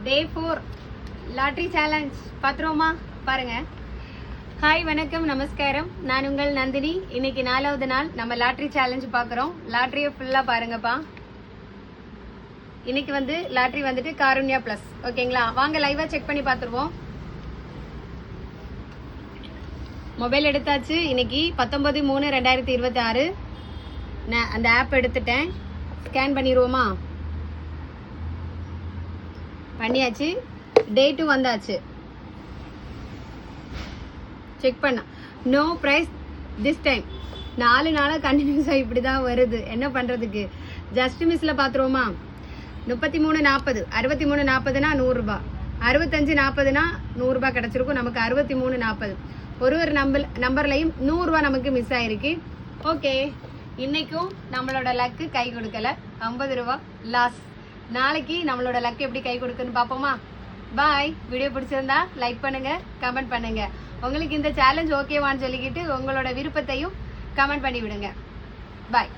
டே 4 lottery challenge பார்த்துருவோமா? பாருங்க. Hi, வணக்கம், நமஸ்காரம். நான் உங்கள் நந்தினி. இன்னைக்கு 4வது நாள் நம்ம லாட்ரி சேலஞ்ச் பார்க்குறோம். லாட்ரியை ஃபுல்லாக பாருங்கப்பா. இன்னைக்கு லாட்ரி வந்துட்டு காருண்யா பிளஸ். ஓகேங்களா? வாங்க லைவா செக் பண்ணி பார்த்துருவோம். மொபைல் எடுத்தாச்சு. இன்னைக்கு 19/3/2026 நான் அந்த ஆப் எடுத்துட்டேன். ஸ்கேன் பண்ணிடுவோமா? பண்ணியாச்சு. டேட்டும் வந்தாச்சு. செக் பண்ண நோ ப்ரைஸ் திஸ் டைம். 4 நாளாக கண்டினியூஸாக இப்படி தான் வருது. என்ன பண்ணுறதுக்கு? ஜஸ்ட் மிஸ்ஸில் பார்த்துருவோமா? 33/40 63/40னா 100 ரூபாய், 65/40னா 100 ரூபாய் கிடச்சிருக்கும். நமக்கு 63/40. ஒரு நம்பர்லையும் 100 ரூபாய் நமக்கு மிஸ் ஆயிருக்கு. ஓகே, இன்னைக்கும் நம்மளோட லக்கு கை கொடுக்கல. 50 ரூபாய் லாஸ். நாளைக்கு நம்மளோட லக்கு எப்படி கை கொடுக்குன்னு பார்ப்போமா? பாய். வீடியோ பிடிச்சிருந்தா லைக் பண்ணுங்க, கமெண்ட் பண்ணுங்க. உங்களுக்கு இந்த சேலஞ்ச் ஓகேவான்னு சொல்லிக்கிட்டு உங்களோட விருப்பத்தையும் கமெண்ட் பண்ணி விடுங்க. பாய்.